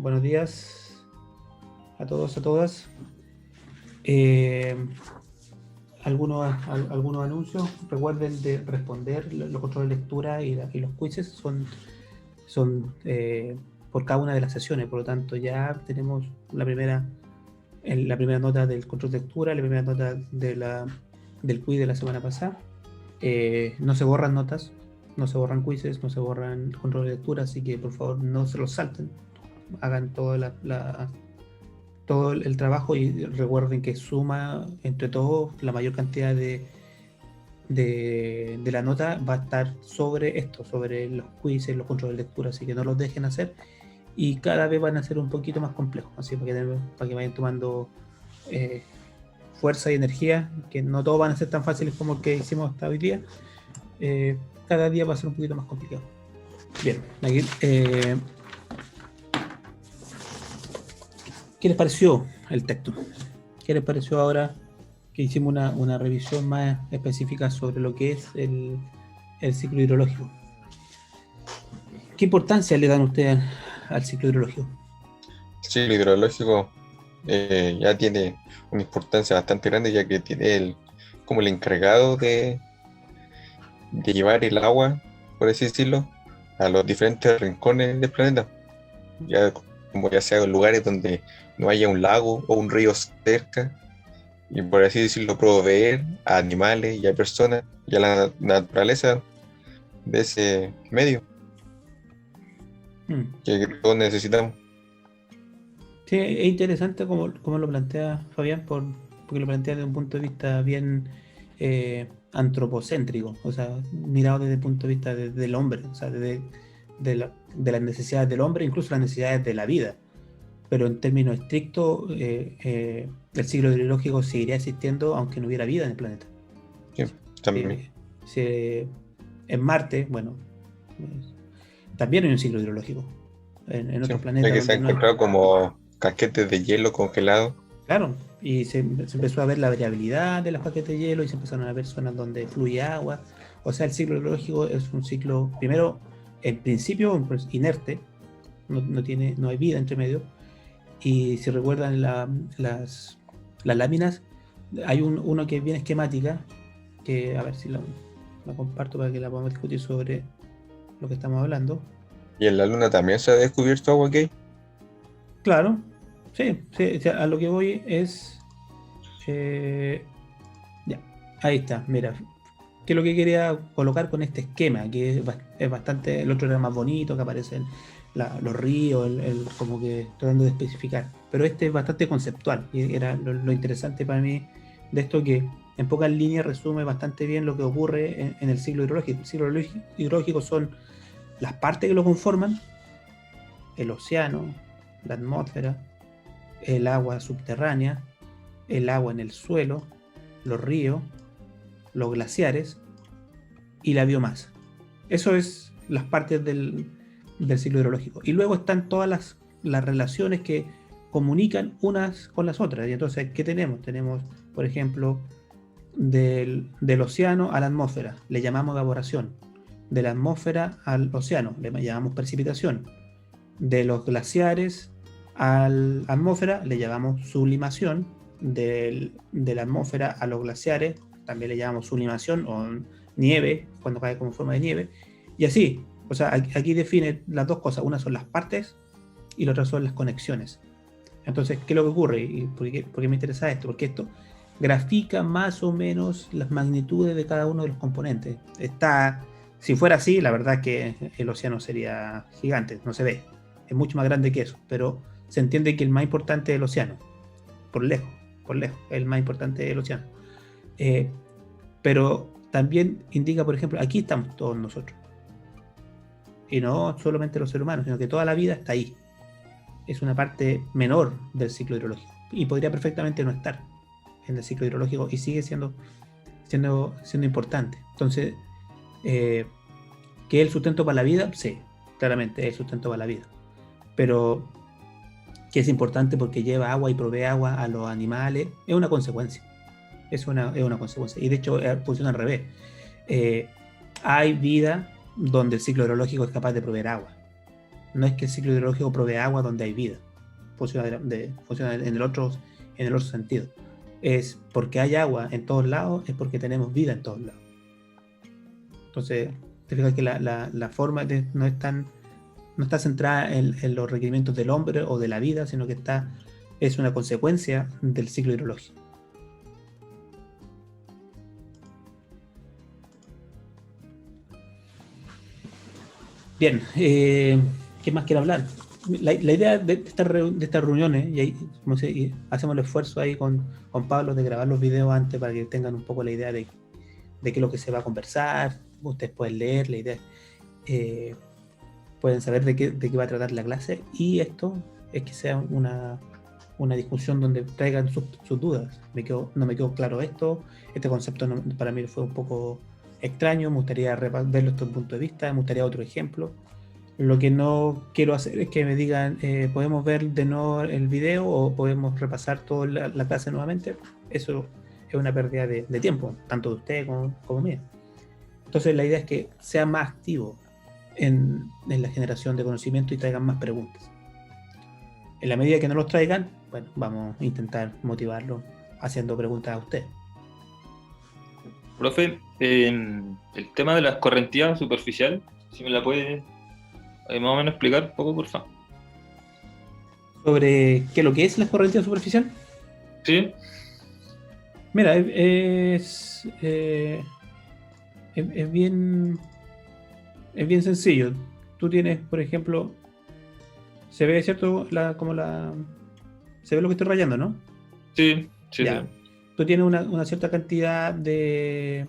Buenos días a todos, a todas. Eh, algunos anuncios. Recuerden de responder los controles de lectura y los quizzes son por cada una de las sesiones. Por lo tanto, ya tenemos la primera nota del control de lectura, la primera nota del quiz de la semana pasada. No se borran notas, no se borran quizzes, no se borran control de lectura, así que por favor no se los salten. Hagan todo el trabajo y recuerden que suma entre todos la mayor cantidad de la nota va a estar sobre esto, sobre los quizzes, los controles de lectura, así que no los dejen hacer y cada vez van a ser un poquito más complejos, así para que vayan tomando fuerza y energía, que no todos van a ser tan fáciles como el que hicimos hasta hoy día. Cada día va a ser un poquito más complicado. Bien, aquí, ¿qué les pareció el texto? ¿Qué les pareció ahora que hicimos una revisión más específica sobre lo que es el ciclo hidrológico? ¿Qué importancia le dan ustedes al ciclo hidrológico? El ciclo hidrológico ya tiene una importancia bastante grande, ya que tiene como el encargado de llevar el agua, por así decirlo, a los diferentes rincones del planeta. Ya, como ya sea en lugares donde no haya un lago o un río cerca, y por así decirlo, proveer a animales y a personas y a la naturaleza de ese medio Mm. que todos necesitamos. Sí, es interesante como lo plantea Fabián, porque lo plantea desde un punto de vista bien antropocéntrico, o sea, mirado desde el punto de vista del hombre, o sea, de las necesidades del hombre, incluso las necesidades de la vida. Pero en términos estrictos, el ciclo hidrológico seguiría existiendo aunque no hubiera vida en el planeta. Sí, también. Si- si en Marte, bueno, eh, también hay un ciclo hidrológico. En Sí, otros ya planetas que se ha donde no hay. encontrado como casquetes de hielo congelados. Claro, y se empezó a ver la variabilidad de las paquetes de hielo y se empezaron a ver zonas donde fluye agua. O sea, el ciclo hidrológico es un ciclo, primero, en principio, pues, inerte, no hay vida entre medio. Y si recuerdan las láminas, hay uno que es bien esquemática, que a ver si la comparto para que la podamos discutir sobre lo que estamos hablando. Y en la luna también se ha descubierto agua que hay. Claro, sí, sí, o sea, a lo que voy es... eh, ya, ahí está, mira, que es lo que quería colocar con este esquema, que es bastante, el otro era más bonito, que aparecen los ríos, como que tratando de especificar, pero este es bastante conceptual, y era lo interesante para mí de esto que en pocas líneas resume bastante bien lo que ocurre en el ciclo hidrológico. El ciclo hidrológico son las partes que lo conforman, el océano, la atmósfera, el agua subterránea, el agua en el suelo, los ríos, los glaciares y la biomasa. Eso es las partes del ciclo hidrológico. Y luego están todas las relaciones que comunican unas con las otras. Y entonces, ¿qué tenemos? Tenemos, por ejemplo, del océano a la atmósfera, le llamamos evaporación. De la atmósfera al océano, le llamamos precipitación. De los glaciares a la atmósfera, le llamamos sublimación. De la atmósfera a los glaciares, también le llamamos sublimación o nieve, cuando cae como forma de nieve. Y así, o sea, aquí define las dos cosas. Una son las partes y la otra son las conexiones. Entonces, ¿qué es lo que ocurre? ¿Y por qué me interesa esto? Porque esto grafica más o menos las magnitudes de cada uno de los componentes. Si fuera así, la verdad es que el océano sería gigante, no se ve. Es mucho más grande que eso, pero se entiende que el más importante es el océano, por lejos, el más importante es el océano. Eh, pero también indica, por ejemplo, aquí estamos todos nosotros. Y no solamente los seres humanos, sino que toda la vida está ahí. Es una parte menor del ciclo hidrológico. Y podría perfectamente no estar en el ciclo hidrológico y sigue siendo importante. Entonces, eh, ¿qué es el sustento para la vida? Sí, claramente es el sustento para la vida. Pero que es importante porque lleva agua y provee agua a los animales, es una consecuencia. Es una consecuencia. Y de hecho, funciona al revés. Eh, Hay vida donde el ciclo hidrológico es capaz de proveer agua. No es que el ciclo hidrológico provee agua donde hay vida. Funciona en el otro sentido. Es porque hay agua en todos lados, es porque tenemos vida en todos lados. Entonces, te fijas que la forma no está centrada en los requerimientos del hombre o de la vida, sino que es una consecuencia del ciclo hidrológico. Bien, ¿qué más quiero hablar? La idea de estas reuniones, y ahí y hacemos el esfuerzo ahí con Pablo de grabar los videos antes para que tengan un poco la idea de qué es lo que se va a conversar. Ustedes pueden leer la idea, pueden saber de qué va a tratar la clase, y esto es que sea una discusión donde traigan sus dudas. No me quedó claro este concepto para mí fue un poco extraño, me gustaría verlo desde un punto de vista, me gustaría otro ejemplo. Lo que no quiero hacer es que me digan, ¿podemos ver de nuevo el video o podemos repasar toda la clase nuevamente? Eso es una pérdida de tiempo, tanto de usted como mía. Entonces la idea es que sea más activo en la generación de conocimiento y traigan más preguntas. En la medida que no los traigan, bueno, vamos a intentar motivarlos haciendo preguntas a usted. Profe, el tema de la escorrentía superficial, si me la puede más o menos explicar un poco, por favor. ¿Sobre qué es lo que es la escorrentía superficial? Sí, Mira, es bien sencillo. Tú tienes, por ejemplo, se ve, ¿cierto? Se ve lo que estoy rayando, ¿no? sí. Ya. Tú tienes una cierta cantidad de...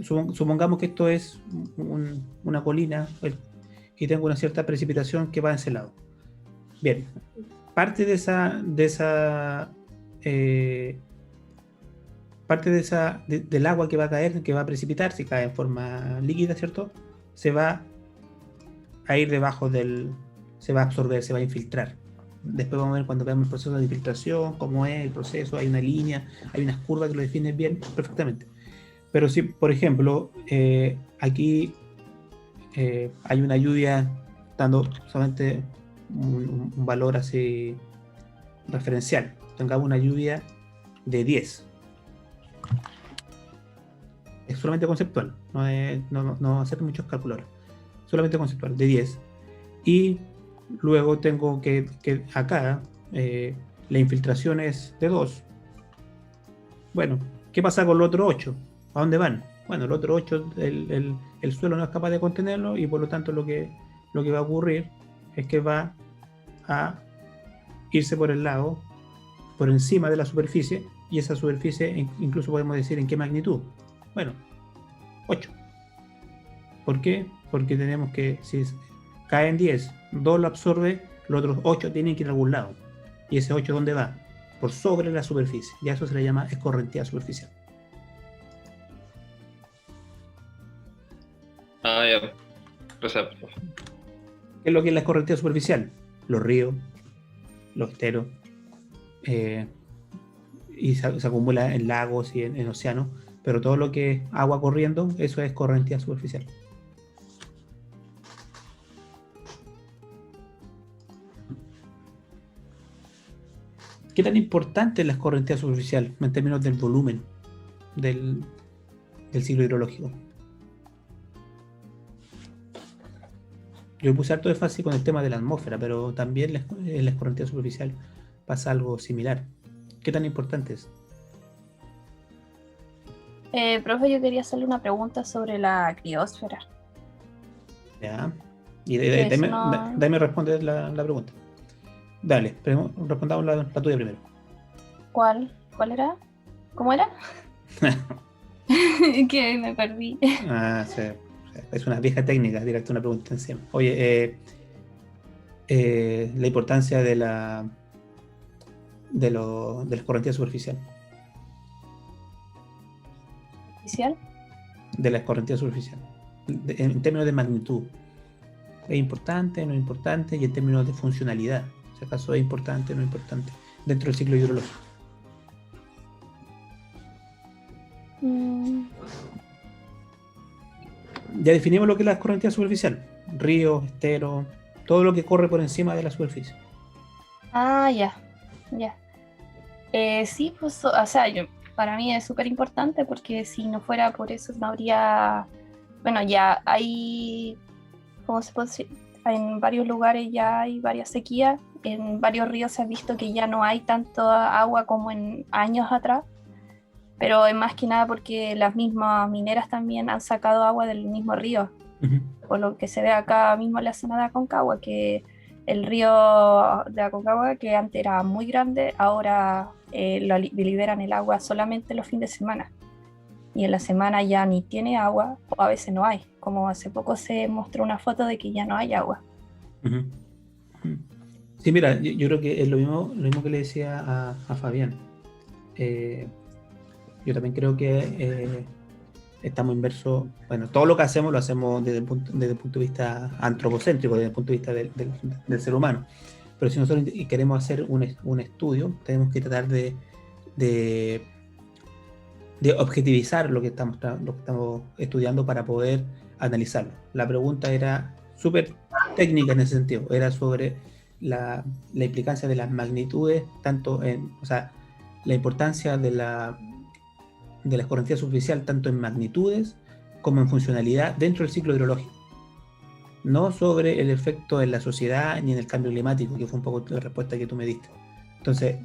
Supongamos que esto es una colina y tengo una cierta precipitación que va en ese lado. Bien, parte del agua que va a caer, que va a precipitar, si cae en forma líquida, ¿cierto? Se va a ir debajo se va a absorber, se va a infiltrar. Después vamos a ver cuando veamos el proceso de infiltración, cómo es el proceso, hay una línea, hay unas curvas que lo definen bien, perfectamente. Pero si, por ejemplo, aquí hay una lluvia dando solamente un valor así referencial, tengamos una lluvia de 10. Es solamente conceptual, no hacer muchos cálculos, solamente conceptual, de 10. Y luego tengo que acá la infiltración es de 2. Bueno, ¿qué pasa con los otros 8? ¿A dónde van? Bueno, el otro 8, el suelo no es capaz de contenerlo y por lo tanto lo que va a ocurrir es que va a irse por el lado, por encima de la superficie, y esa superficie incluso podemos decir en qué magnitud. Bueno, 8. ¿Por qué? Porque tenemos que, si cae en 10, 2 lo absorbe, los otros 8 tienen que ir a algún lado. ¿Y ese 8 dónde va? Por sobre la superficie. Y a eso se le llama escorrentía superficial. Ya. Gracias, profe. ¿Qué es lo que es la escorrentía superficial? Los ríos, los esteros, y se acumula en lagos y en océanos, pero todo lo que es agua corriendo, eso es escorrentía superficial. ¿Qué tan importante es la escorrentía superficial en términos del volumen del ciclo hidrológico? Yo puse harto énfasis con el tema de la atmósfera, pero también en la escorrentía superficial pasa algo similar. ¿Qué tan importante es? Profe, yo quería hacerle una pregunta sobre la criósfera. Ya. Y dame responder la pregunta. Dale, respondamos la tuya primero. ¿Cuál era? ¿Cómo era? Que me perdí. Sí. Es una vieja técnica, tirarte una pregunta encima. Oye, la importancia de la escorrentía superficial. ¿Oficial? De la escorrentía superficial. En términos de magnitud. ¿Es importante, no es importante? Y en términos de funcionalidad. Si acaso es importante, no es importante. Dentro del ciclo hidrológico. Ya definimos lo que es la escorrentía superficial. Ríos, esteros, todo lo que corre por encima de la superficie. Ah, ya, ya. Sí, pues, o sea, para mí es súper importante porque si no fuera por eso no habría, bueno, ya hay, ¿cómo se puede decir? En varios lugares ya hay varias sequías, en varios ríos se ha visto que ya no hay tanto agua como en años atrás, pero es más que nada porque las mismas mineras también han sacado agua del mismo río, Ujú. por lo que se ve acá mismo en la zona de Aconcagua, que el río de Aconcagua, que antes era muy grande, ahora liberan el agua solamente los fines de semana. Y en la semana ya ni tiene agua, o a veces no hay. Como hace poco se mostró una foto de que ya no hay agua. Ujú. Ujú. Sí, mira, yo creo que es lo mismo que le decía a Fabián. Eh, yo también creo que estamos inmersos, bueno, todo lo que hacemos lo hacemos desde el punto de vista antropocéntrico, desde el punto de vista del ser humano. Pero si nosotros queremos hacer un estudio, tenemos que tratar de, de objetivizar lo que estamos estudiando para poder analizarlo. La pregunta era súper técnica en ese sentido, era sobre la implicancia de las magnitudes, tanto en, o sea, la importancia de la escorrentía superficial tanto en magnitudes como en funcionalidad dentro del ciclo hidrológico. No sobre el efecto en la sociedad ni en el cambio climático, que fue un poco la respuesta que tú me diste. Entonces,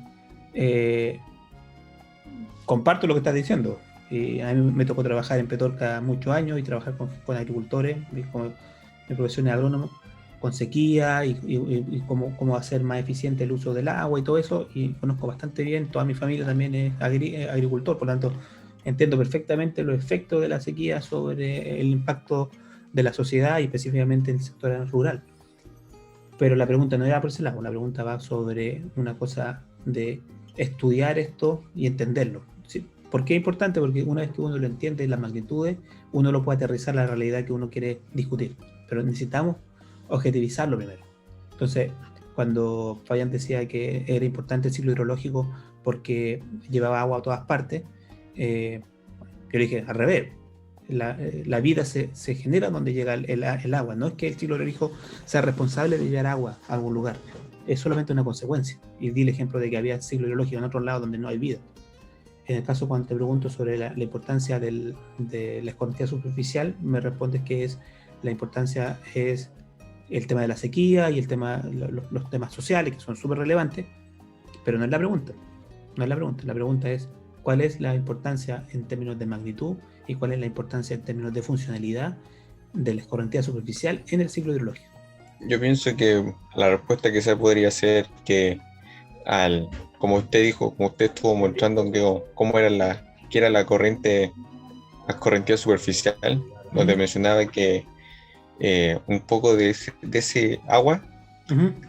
eh, comparto lo que estás diciendo. A mí me tocó trabajar en Petorca muchos años y trabajar con agricultores, como mi profesión es agrónomo, con sequía y cómo hacer más eficiente el uso del agua y todo eso. Y conozco bastante bien, toda mi familia también es agricultor, por lo tanto entiendo perfectamente los efectos de la sequía sobre el impacto de la sociedad y específicamente en el sector rural. Pero la pregunta no era por ese lado, la pregunta va sobre una cosa de estudiar esto y entenderlo. ¿Sí? ¿Por qué es importante? Porque una vez que uno lo entiende, las magnitudes, uno lo puede aterrizar a la realidad que uno quiere discutir. Pero necesitamos objetivizarlo primero. Entonces, cuando Fabián decía que era importante el ciclo hidrológico porque llevaba agua a todas partes, yo le dije al revés. La vida se genera donde llega el agua. No es que el ciclo hidrológico sea responsable de llevar agua a algún lugar. Es solamente una consecuencia. Y di el ejemplo de que había ciclo hidrológico en otro lado donde no hay vida. En el caso cuando te pregunto sobre la importancia de la escorrentía superficial, me respondes que la importancia es el tema de la sequía y el tema, los temas sociales que son súper relevantes, pero no es la pregunta. No es la pregunta. La pregunta es cuál es la importancia en términos de magnitud y cuál es la importancia en términos de funcionalidad de la escorrentía superficial en el ciclo hidrológico. Yo pienso que la respuesta quizá podría ser que como usted dijo, como usted estuvo mostrando cómo era que era la corriente superficial, donde mencionaba que un poco de ese agua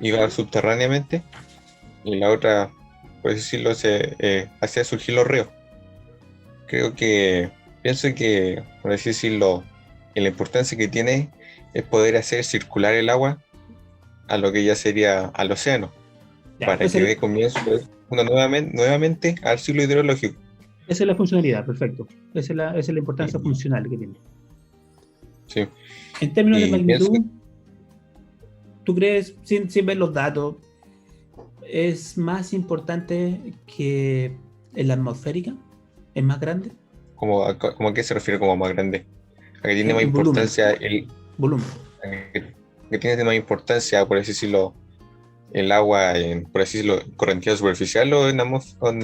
iba subterráneamente y la otra, por decirlo, hacía surgir los ríos. Pienso que, por así decirlo, la importancia que tiene es poder hacer circular el agua a lo que ya sería al océano, Ya, para que dé comienzo nuevamente al ciclo hidrológico. esa es la funcionalidad, perfecto. Esa es la importancia funcional que tiene. Sí. En términos de Y pienso magnitud, ¿tú crees, sin ver los datos, es más importante que en la atmosférica? ¿Es más grande? ¿Cómo a qué se refiere como más grande? A que tiene más En volumen. importancia Volumen. que tiene más importancia, por así decirlo, el agua por así decirlo, correntía superficial o en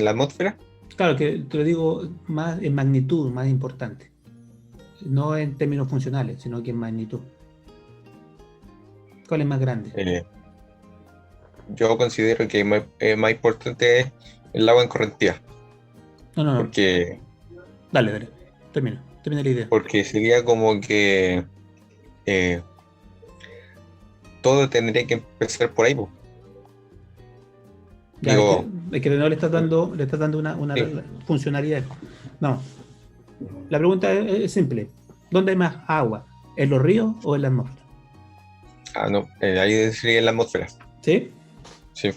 la atmósfera. Claro, que te lo digo más en magnitud, más importante. No en términos funcionales, sino que en magnitud. ¿Cuál es más grande? Yo considero que más importante el agua en correntía, No. porque, Dale. Termina la idea. porque sería como que eh, todo tendría que empezar por ahí, po. Ya, Digo, es que no le estás dando una sí. funcionalidad. No. La pregunta es simple. ¿Dónde hay más agua? ¿En los ríos o en la atmósfera? No, ahí sería en la atmósfera. ¿Sí? Sí,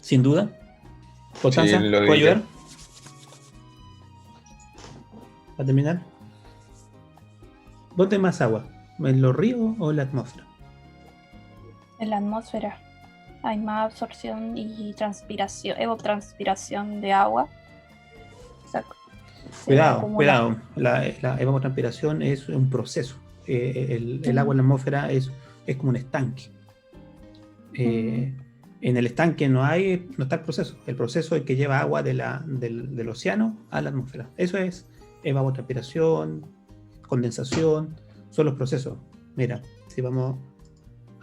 Sin duda. sí, Constanza, lo ¿puedo diría. ayudar? ¿Para terminar? ¿Dónde hay más agua? ¿En los ríos o en la atmósfera? En la atmósfera hay más absorción y transpiración, evapotranspiración de agua. O sea, se Cuidado, acumula. cuidado. La evapotranspiración es un proceso. El agua Mm, en la atmósfera es como un estanque. mm, En el estanque no está el proceso. El proceso es que lleva agua del océano a la atmósfera. Eso es evapotranspiración, condensación, son los procesos. Mira, si vamos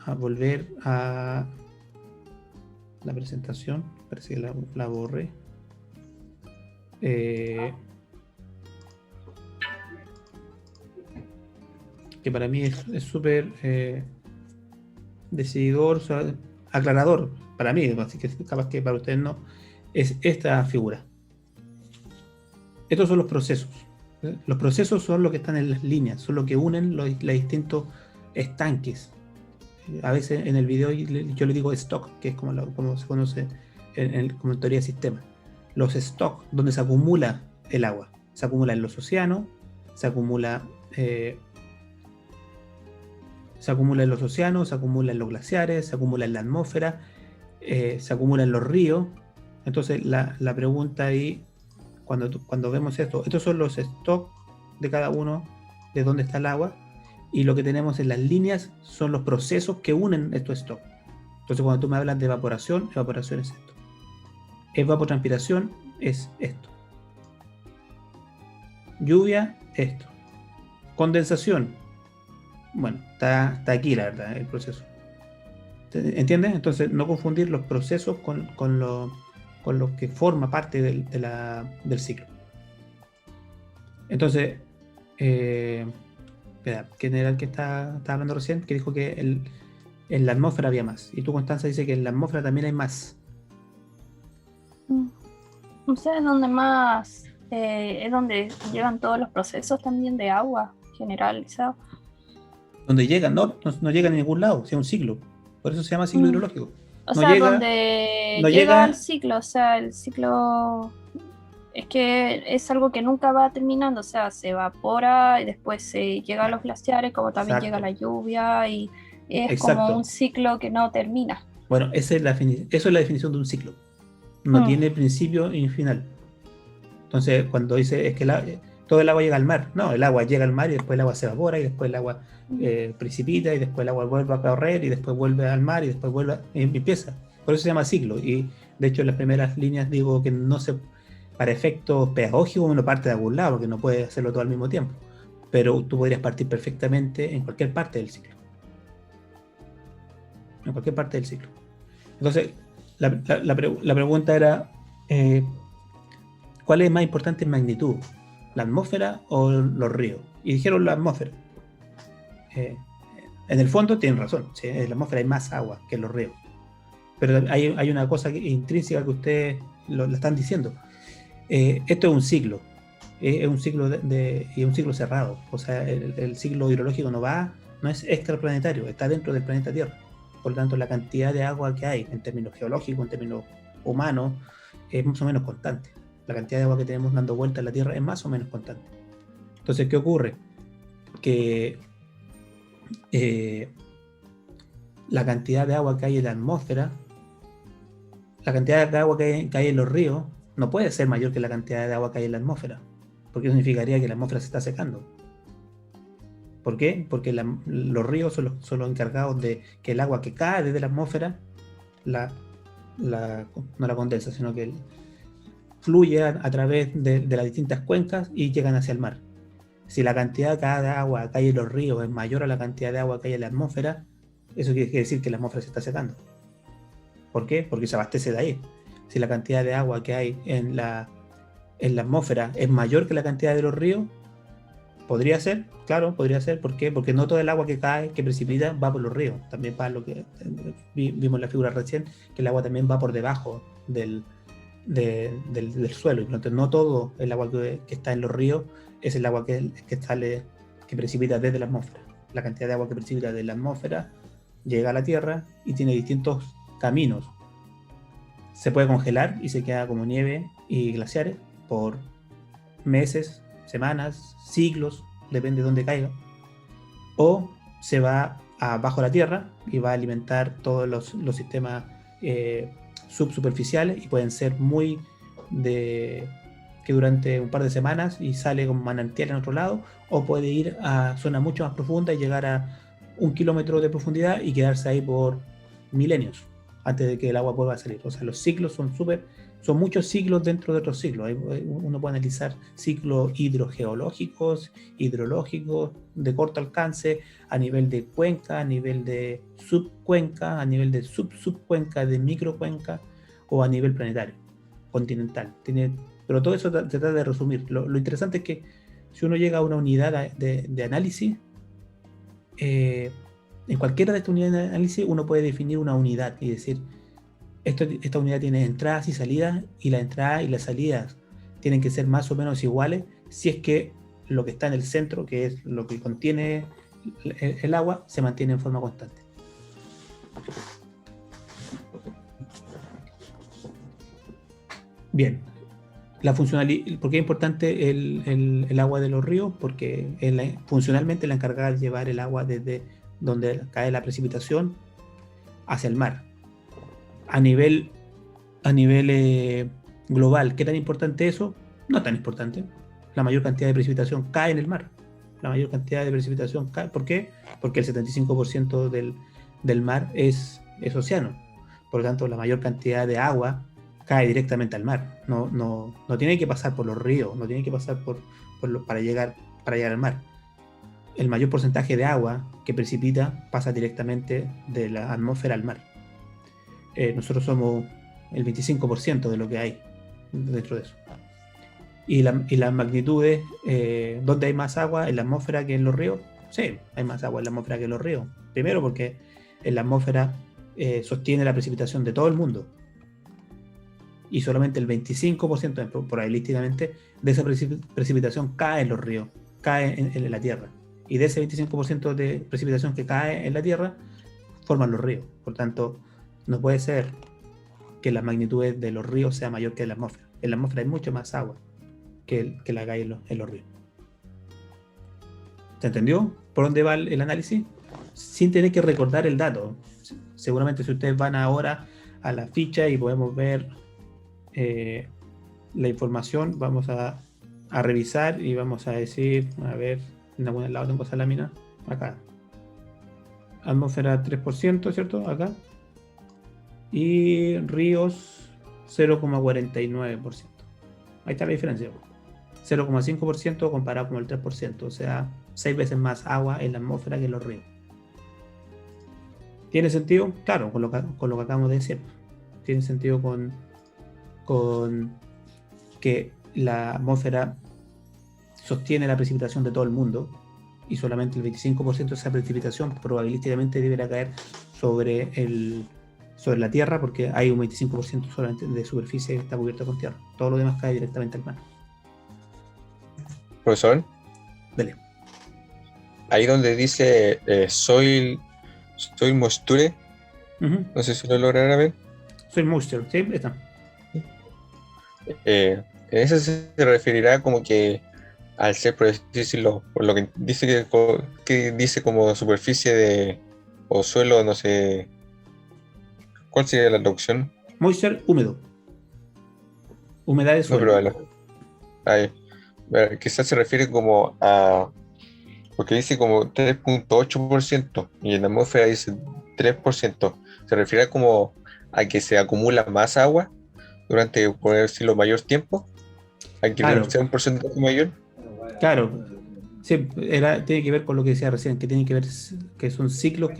a volver a la presentación, parece que la borré. Que para mí es súper decididor, o sea, aclarador para mí, así que capaz que para ustedes no, es esta figura. Estos son los procesos. Los procesos son lo que están en las líneas, son lo que unen los distintos estanques. A veces en el video yo le digo stock, que es como se conoce como en teoría de sistema. Los stock, donde se acumula el agua. Se acumula en los océanos, se acumula en los océanos, se acumula en los glaciares, se acumula en la atmósfera, se acumula en los ríos. Entonces la pregunta ahí, cuando vemos esto, estos son los stocks de cada uno, de dónde está el agua, y lo que tenemos en las líneas son los procesos que unen estos stocks. Entonces cuando tú me hablas de evaporación es esto. Evapotranspiración es esto. Lluvia, esto. Condensación, bueno, está aquí la verdad, el proceso. ¿Entiendes? Entonces no confundir los procesos con lo que forma parte del ciclo. Entonces, espera, ¿quién era el que estaba hablando recién? Que dijo que en la atmósfera había más. Y tú, Constanza, dice que en la atmósfera también hay más. O sea, es donde más, es donde llegan todos los procesos también de agua generalizado. Donde llegan, no llegan a ningún lado, es un ciclo. Por eso se llama ciclo hidrológico. O No sea, llega, donde no llega el llega, ciclo, o sea, el ciclo es que es algo que nunca va terminando, o sea, se evapora y después se llega a los glaciares, como también llega la exacto, lluvia y es como un exacto. ciclo que no termina. Bueno, eso es la definición de un ciclo. No Mm, tiene principio ni final. Entonces, cuando dice es que todo el agua llega al mar, no, el agua llega al mar y después el agua se evapora y después el agua precipita y después el agua vuelve a correr y después vuelve al mar y después vuelve empieza. Por eso se llama ciclo. Y de hecho en las primeras líneas digo que no se, para efectos pedagógicos uno parte de algún lado porque no puede hacerlo todo al mismo tiempo. Pero tú podrías partir perfectamente en cualquier parte del ciclo. En cualquier parte del ciclo. Entonces, la pregunta era, ¿cuál es más importante en magnitud? ¿La atmósfera o los ríos? Y dijeron la atmósfera. En el fondo tienen razón, ¿sí? En la atmósfera hay más agua que en los ríos. Pero hay una cosa intrínseca que ustedes lo están diciendo. Esto es un ciclo. Es un ciclo y un ciclo cerrado. O sea, el ciclo hidrológico no es extraplanetario, está dentro del planeta Tierra. Por lo tanto, la cantidad de agua que hay en términos geológicos, en términos humanos, es más o menos constante. La cantidad de agua que tenemos dando vuelta en la Tierra es más o menos constante. Entonces, ¿qué ocurre? Que la cantidad de agua que hay en la atmósfera, la cantidad de agua que hay en los ríos, no puede ser mayor que la cantidad de agua que hay en la atmósfera, porque eso significaría que la atmósfera se está secando. ¿Por qué? Porque los ríos son los encargados de que el agua que cae desde la atmósfera no la condensa, sino que fluye a través de las distintas cuencas y llegan hacia el mar. Si la cantidad de agua que hay en los ríos es mayor a la cantidad de agua que hay en la atmósfera, eso quiere decir que la atmósfera se está secando. ¿Por qué? Porque se abastece de ahí. Si la cantidad de agua que hay en la atmósfera es mayor que la cantidad de los ríos, podría ser, claro, podría ser. ¿Por qué? Porque no todo el agua que cae, que precipita, va por los ríos. También va lo que vimos en la figura recién, que el agua también va por debajo del suelo. Y entonces no todo el agua que está en los ríos es el agua que sale, que precipita desde la atmósfera. La cantidad de agua que precipita de la atmósfera llega a la Tierra y tiene distintos caminos. Se puede congelar y se queda como nieve y glaciares por meses, semanas, siglos, depende de dónde caiga. O se va abajo de la tierra y va a alimentar todos los sistemas subsuperficiales, y pueden ser muy de que durante un par de semanas y sale como manantial en otro lado, o puede ir a zonas mucho más profundas y llegar a 1 kilómetro de profundidad y quedarse ahí por milenios antes de que el agua vuelva a salir. O sea, los ciclos son muchos ciclos dentro de otros ciclos. Uno puede analizar ciclos hidrogeológicos, hidrológicos, de corto alcance, a nivel de cuenca, a nivel de subcuenca, a nivel de subsubcuenca, de microcuenca, o a nivel planetario, continental. Pero todo eso se trata de resumir. Lo interesante es que si uno llega a una unidad de análisis, en cualquiera de estas unidades de análisis uno puede definir una unidad y decir, esta unidad tiene entradas y salidas, y las entradas y las salidas tienen que ser más o menos iguales si es que lo que está en el centro, que es lo que contiene el agua, se mantiene en forma constante. Bien, ¿por qué es importante el agua de los ríos? Porque funcionalmente la encargada de llevar el agua desde donde cae la precipitación hacia el mar. A nivel global, ¿qué tan importante es eso? No tan importante. La mayor cantidad de precipitación cae en el mar. La mayor cantidad de precipitación cae. ¿Por qué? Porque el 75% del mar es océano. Por lo tanto, la mayor cantidad de agua cae directamente al mar. No tiene que pasar por los ríos, no tiene que pasar para llegar al mar. El mayor porcentaje de agua que precipita pasa directamente de la atmósfera al mar. Nosotros somos el 25% de lo que hay dentro de eso. Y las magnitudes, ¿dónde hay más agua? ¿En la atmósfera que en los ríos? Sí, hay más agua en la atmósfera que en los ríos. Primero porque en la atmósfera sostiene la precipitación de todo el mundo. Y solamente el 25%, probabilísticamente, de esa precipitación cae en los ríos, cae en la tierra. Y de ese 25% de precipitación que cae en la tierra, forman los ríos. Por tanto, no puede ser que la magnitud de los ríos sea mayor que en la atmósfera. En la atmósfera hay mucho más agua que la que hay en los ríos. ¿Se entendió por dónde va el análisis? Sin tener que recordar el dato. Seguramente si ustedes van ahora a la ficha y podemos ver la información, vamos a revisar y vamos a decir, a ver, en algún lado tengo esa lámina, acá. Atmósfera 3%, ¿cierto? Acá. Y ríos 0,49%. Ahí está la diferencia. 0,5% comparado con el 3%. O sea, 6 veces más agua en la atmósfera que en los ríos. ¿Tiene sentido? Claro, con lo que acabamos de decir. Tiene sentido con que la atmósfera sostiene la precipitación de todo el mundo, y solamente el 25% de esa precipitación probabilísticamente deberá caer sobre la tierra, porque hay un 25% solamente de superficie que está cubierta con tierra. Todo lo demás cae directamente al mar. Profesor, Dale. ahí donde dice soil moisture, no sé si lo logrará ver. Soy Moisture, ¿sí? Está. En eso se referirá como que al ser, por así decirlo, por lo que dice que dice como superficie o suelo, no sé, ¿cuál sería la traducción? Moisture, húmedo. Humedad de No, suelo. pero quizás se refiere como a, porque dice como 3,8% y en la atmósfera dice 3%. Se refiere como a que se acumula más agua durante, por decirlo, mayor tiempo, a que Claro. sea un porcentaje mayor. Claro, sí, tiene que ver con lo que decía recién, que tiene que ver que son ciclos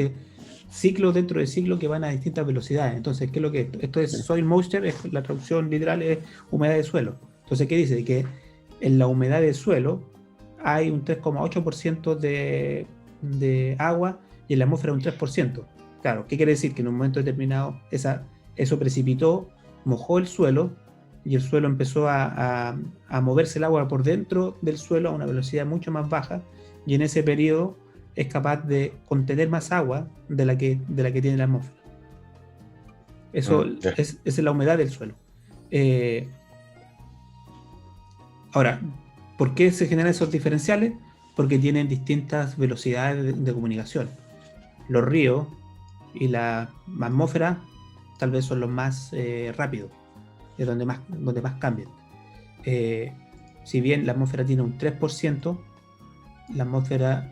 dentro de ciclos que van a distintas velocidades. Entonces, ¿qué es lo que es? Esto es soil moisture, la traducción literal es humedad de suelo. Entonces, ¿qué dice? Que en la humedad de suelo hay un 3,8% de agua y en la atmósfera un 3%. Claro, ¿qué quiere decir? Que en un momento determinado eso precipitó, mojó el suelo, y el suelo empezó a moverse el agua por dentro del suelo a una velocidad mucho más baja, y en ese periodo es capaz de contener más agua de la que tiene la atmósfera. Eso es la humedad del suelo. Ahora, ¿por qué se generan esos diferenciales? Porque tienen distintas velocidades de comunicación. los ríos y la atmósfera tal vez son los más rápidos, es donde más cambian. Si bien la atmósfera tiene un 3%, la atmósfera,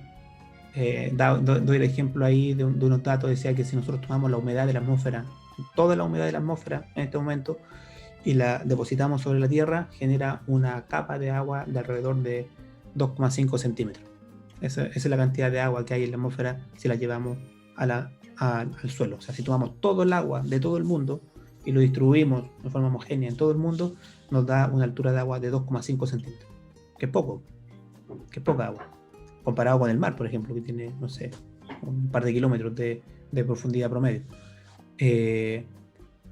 doy el ejemplo ahí de unos datos, decía que si nosotros tomamos la humedad de la atmósfera, toda la humedad de la atmósfera en este momento, y la depositamos sobre la Tierra, genera una capa de agua de alrededor de 2,5 centímetros. Esa es la cantidad de agua que hay en la atmósfera si la llevamos al suelo. O sea, si tomamos todo el agua de todo el mundo y lo distribuimos de forma homogénea en todo el mundo, nos da una altura de agua de 2,5 centímetros. Que es poco, que es poca agua. Comparado con el mar, por ejemplo, que tiene, no sé, un par de kilómetros de profundidad promedio.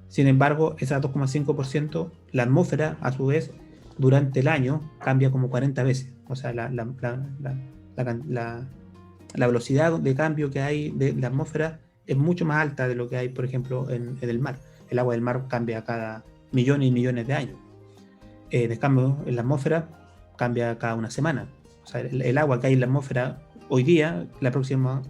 Sin embargo, ese 2,5%, la atmósfera, a su vez, durante el año cambia como 40 veces. O sea, la velocidad de cambio que hay de la atmósfera es mucho más alta de lo que hay, por ejemplo, en el mar. El agua del mar cambia cada millones y millones de años. En cambio, en la atmósfera cambia cada una semana. O sea, el agua que hay en la atmósfera hoy día, la próxima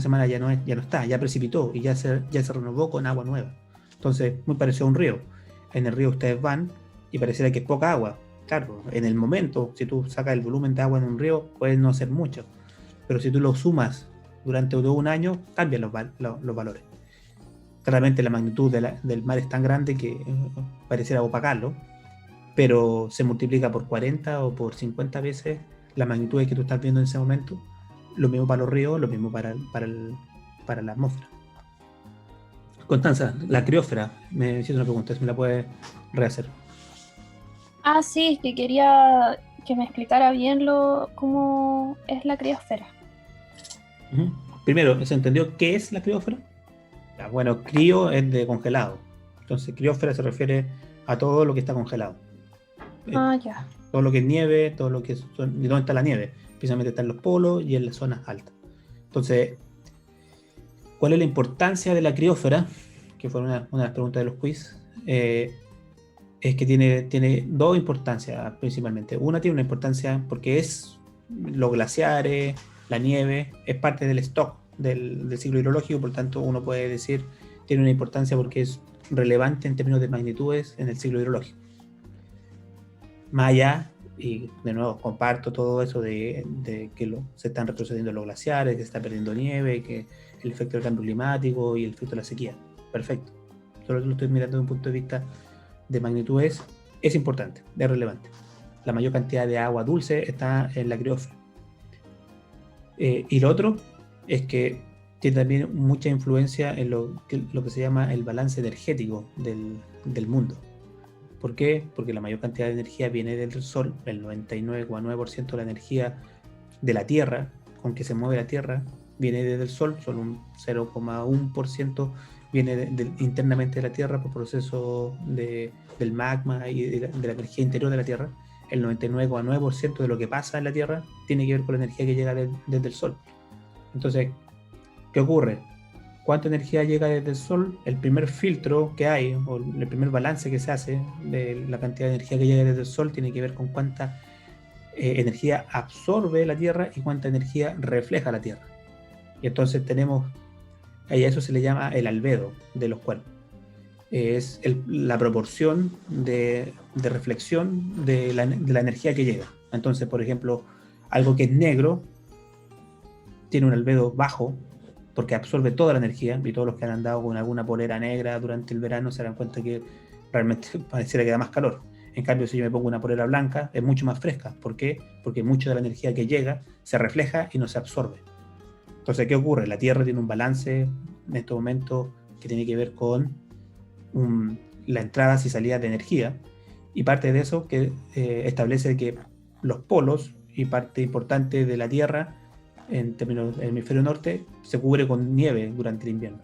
semana ya no está, ya precipitó y ya se renovó con agua nueva. Entonces, muy parecido a un río. En el río ustedes van y pareciera que es poca agua. Claro, en el momento, si tú sacas el volumen de agua en un río, puede no ser mucho. Pero si tú lo sumas durante todo un año, cambian los valores. Claramente la magnitud del mar es tan grande que pareciera opacarlo, pero se multiplica por 40 o por 50 veces la magnitud que tú estás viendo en ese momento. Lo mismo para los ríos, lo mismo para la atmósfera. Constanza, la criósfera, me hiciste una pregunta, si me la puedes rehacer. Ah, sí, que quería que me explicara bien cómo es la criósfera. Uh-huh. Primero, ¿se entendió qué es la criósfera? Bueno, crío es de congelado. Entonces, criósfera se refiere a todo lo que está congelado. Ya. Todo lo que es nieve, todo lo que es... ¿Y dónde está la nieve? Precisamente está en los polos y en las zonas altas. Entonces, ¿cuál es la importancia de la criósfera? Que fue una de las preguntas de los quiz. Es que tiene dos importancias principalmente. Una tiene una importancia porque es los glaciares, la nieve, es parte del stock del ciclo hidrológico, por tanto uno puede decir tiene una importancia porque es relevante en términos de magnitudes en el ciclo hidrológico. Más allá, y de nuevo comparto todo eso de que se están retrocediendo los glaciares, que se está perdiendo nieve, que el efecto del cambio climático y el efecto de la sequía. Perfecto. Solo lo estoy mirando desde un punto de vista de magnitudes, es importante, es relevante. La mayor cantidad de agua dulce está en la criósfera. Y lo otro es que tiene también mucha influencia en lo que se llama el balance energético del mundo. ¿Por qué? Porque la mayor cantidad de energía viene del Sol, el 99,9% de la energía de la Tierra, con que se mueve la Tierra, viene desde el Sol, solo un 0,1% viene internamente de la Tierra por proceso del magma y de la energía interior de la Tierra. El 99,9% de lo que pasa en la Tierra tiene que ver con la energía que llega desde el Sol. Entonces, ¿qué ocurre? ¿Cuánta energía llega desde el Sol? El primer filtro que hay, o el primer balance que se hace de la cantidad de energía que llega desde el Sol, tiene que ver con cuánta energía absorbe la Tierra y cuánta energía refleja la Tierra. Y entonces tenemos, a eso se le llama el albedo de los cuerpos. Es la proporción de reflexión de la energía que llega. Entonces, por ejemplo, algo que es negro tiene un albedo bajo porque absorbe toda la energía, y todos los que han andado con alguna polera negra durante el verano se dan cuenta que realmente pareciera que da más calor. En cambio, si yo me pongo una polera blanca, es mucho más fresca. ¿Por qué? Porque mucha de la energía que llega se refleja y no se absorbe. Entonces, ¿qué ocurre? La Tierra tiene un balance en este momento que tiene que ver con las entradas y salidas de energía, y parte de eso que establece que los polos y parte importante de la Tierra en términos del hemisferio norte se cubre con nieve durante el invierno,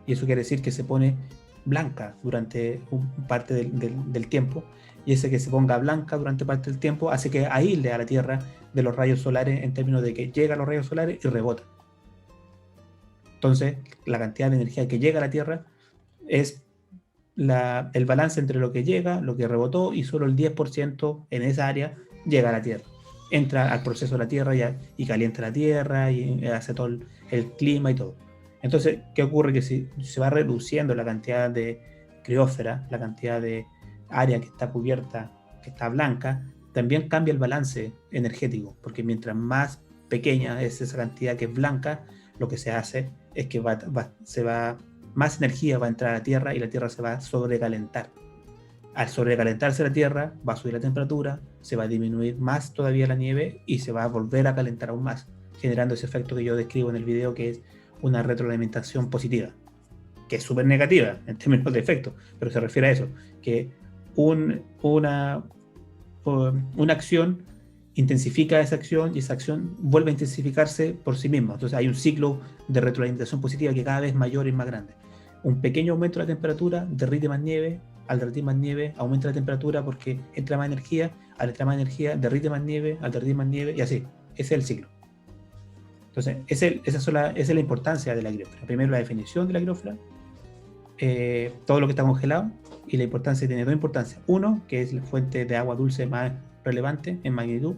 y eso quiere decir que se pone blanca durante parte del tiempo, y ese que se ponga blanca durante parte del tiempo hace que aísle a la Tierra de los rayos solares en términos de que llegan los rayos solares y rebotan. Entonces la cantidad de energía que llega a la Tierra es el balance entre lo que llega, lo que rebotó, y solo el 10% en esa área llega a la Tierra. Entra al proceso de la Tierra y calienta la Tierra y hace todo el clima y todo. Entonces, ¿qué ocurre? Que si se va reduciendo la cantidad de criósfera, la cantidad de área que está cubierta, que está blanca, también cambia el balance energético, porque mientras más pequeña es esa cantidad que es blanca, lo que se hace es que más energía va a entrar a la Tierra y la Tierra se va a sobrecalentar. Al sobrecalentarse la Tierra, va a subir la temperatura, se va a disminuir más todavía la nieve y se va a volver a calentar aún más, generando ese efecto que yo describo en el video, que es una retroalimentación positiva, que es súper negativa en términos de efecto, pero se refiere a eso, que una acción intensifica esa acción y esa acción vuelve a intensificarse por sí misma. Entonces hay un ciclo de retroalimentación positiva que cada vez es mayor y más grande. Un pequeño aumento de la temperatura derrite más nieve, al derretir más nieve aumenta la temperatura porque entra más energía, al entrar más energía derrite más nieve, al derretir más nieve, y así. Ese es el ciclo. Entonces, esa es la importancia de la criósfera. Primero, la definición de la criósfera, todo lo que está congelado, y la importancia tiene dos importancias. Uno, que es la fuente de agua dulce más relevante en magnitud,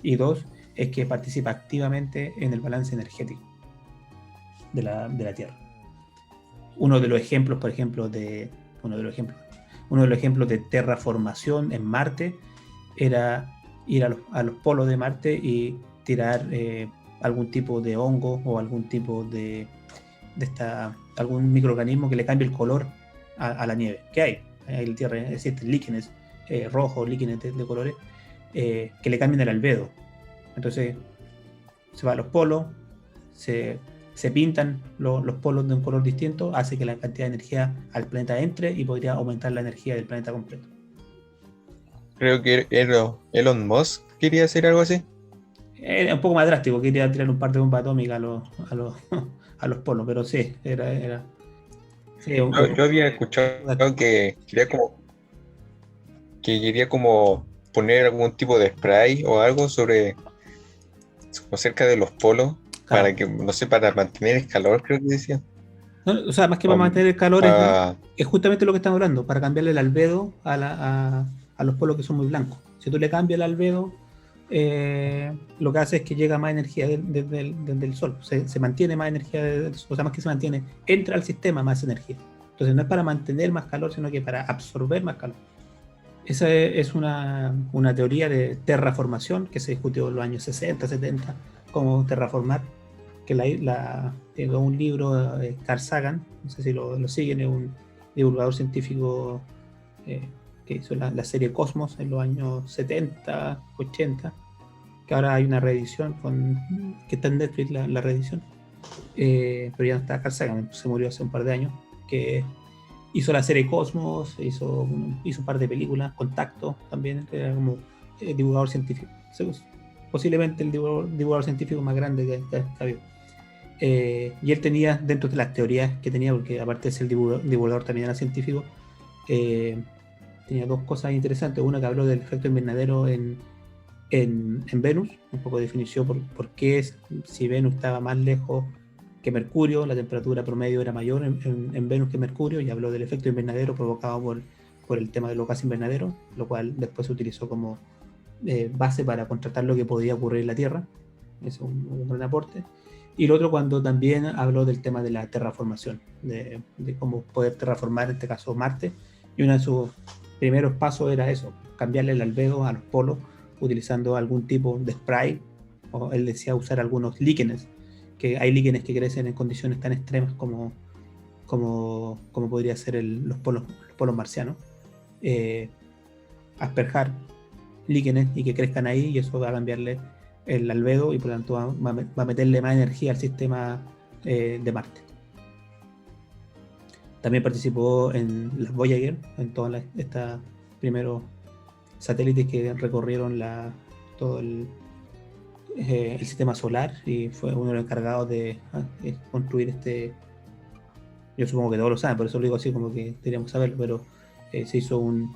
y dos, es que participa activamente en el balance energético de la Tierra. Uno de los ejemplos de terraformación en Marte era ir a los polos de Marte y tirar algún tipo de hongo o algún tipo de algún microorganismo que le cambie el color a la nieve. ¿Qué hay? En la Tierra existen líquenes rojos, líquenes de colores que le cambian el albedo. Entonces se va a los polos, se pintan los polos de un color distinto, hace que la cantidad de energía al planeta entre y podría aumentar la energía del planeta completo. Creo que Elon Musk quería hacer algo así. Era un poco más drástico, quería tirar un par de bombas atómicas a los polos, pero sí, era sí, Yo había escuchado que quería como poner algún tipo de spray o algo cerca de los polos, claro, para que, no sé, para mantener el calor, creo que decía. No, o sea, más que para mantener el calor Ah, es justamente lo que estamos hablando, para cambiarle el albedo a los polos que son muy blancos. Si tú le cambias el albedo, lo que hace es que llega más energía desde el sol, se mantiene más energía, o sea, más que se mantiene, entra al sistema más energía. Entonces no es para mantener más calor, sino que para absorber más calor. Esa es una teoría de terraformación que se discutió en los años 60, 70, cómo terraformar, que tengo un libro de Carl Sagan, no sé si lo siguen, es un divulgador científico que hizo la serie Cosmos en los años 70, 80, que ahora hay una reedición que está en Netflix, la reedición, pero ya no está Carl Sagan, se murió hace un par de años, que hizo la serie Cosmos, hizo un par de películas, Contacto también, que era como divulgador científico, posiblemente el divulgador científico más grande que ha habido. Y él tenía, dentro de las teorías que tenía, porque aparte de ser divulgador también era científico, tenía dos cosas interesantes. Una, que habló del efecto invernadero en Venus, un poco de definición por qué si Venus estaba más lejos que Mercurio, la temperatura promedio era mayor en Venus que Mercurio, y habló del efecto invernadero provocado por el tema de los gases invernaderos, lo cual después se utilizó como base para contrastar lo que podía ocurrir en la Tierra. Es un gran aporte. Y lo otro, cuando también habló del tema de la terraformación, de cómo poder terraformar, en este caso Marte, y uno de sus primeros pasos era eso, cambiarle el albedo a los polos utilizando algún tipo de spray, o él decía usar algunos líquenes, que hay líquenes que crecen en condiciones tan extremas como podría ser los polos marcianos, asperjar líquenes y que crezcan ahí, y eso va a cambiarle el albedo y por lo tanto va a meterle más energía al sistema de Marte. También participó en las Voyager, en todos estos primeros satélites que recorrieron todo el sistema solar, y fue uno de los encargados de construir yo supongo que todos lo saben, por eso lo digo así como que deberíamos saberlo, pero se hizo un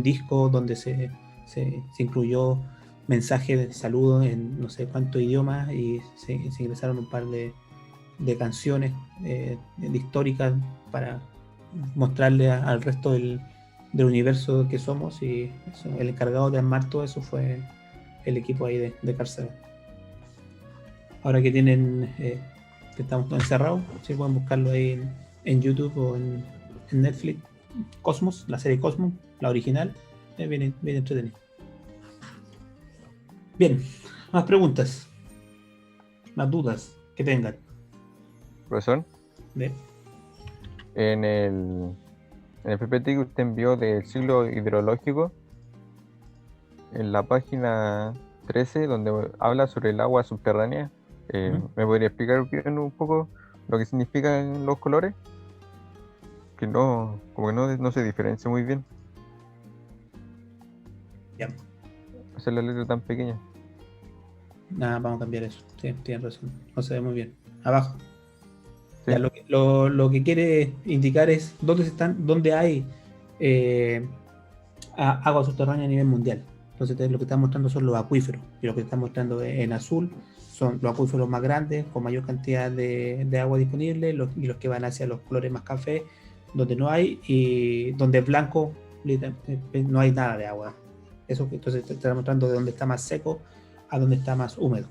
disco donde se incluyó mensajes de saludo en no sé cuántos idiomas, y se ingresaron un par de canciones históricas para mostrarle al resto del universo que somos, y el encargado de armar todo eso fue el equipo ahí de Carl Sagan. Ahora que tienen que estamos todos encerrados. Sí, pueden buscarlo ahí en YouTube o en Netflix. Cosmos, la serie Cosmos, la original. Bien, bien entretenido. Bien, más preguntas, más dudas que tengan. Profesor, De- en el PPT que usted envió del ciclo hidrológico, en la página 13, donde habla sobre el agua subterránea, ¿me podría explicar bien un poco lo que significan los colores? Que no, como que no se diferencia muy bien Ya, hacer la letra tan pequeña. nada, vamos a cambiar eso. Sí, tienes razón. No se ve muy bien. Abajo. Sí. Ya, lo que quiere indicar es dónde hay agua subterránea a nivel mundial. Entonces lo que está mostrando son los acuíferos, y lo que está mostrando en azul son los acuíferos más grandes, con mayor cantidad de agua disponible, y los que van hacia los colores más café, donde no hay, y donde es blanco, no hay nada de agua. Eso, entonces te está mostrando de dónde está más seco a dónde está más húmedo.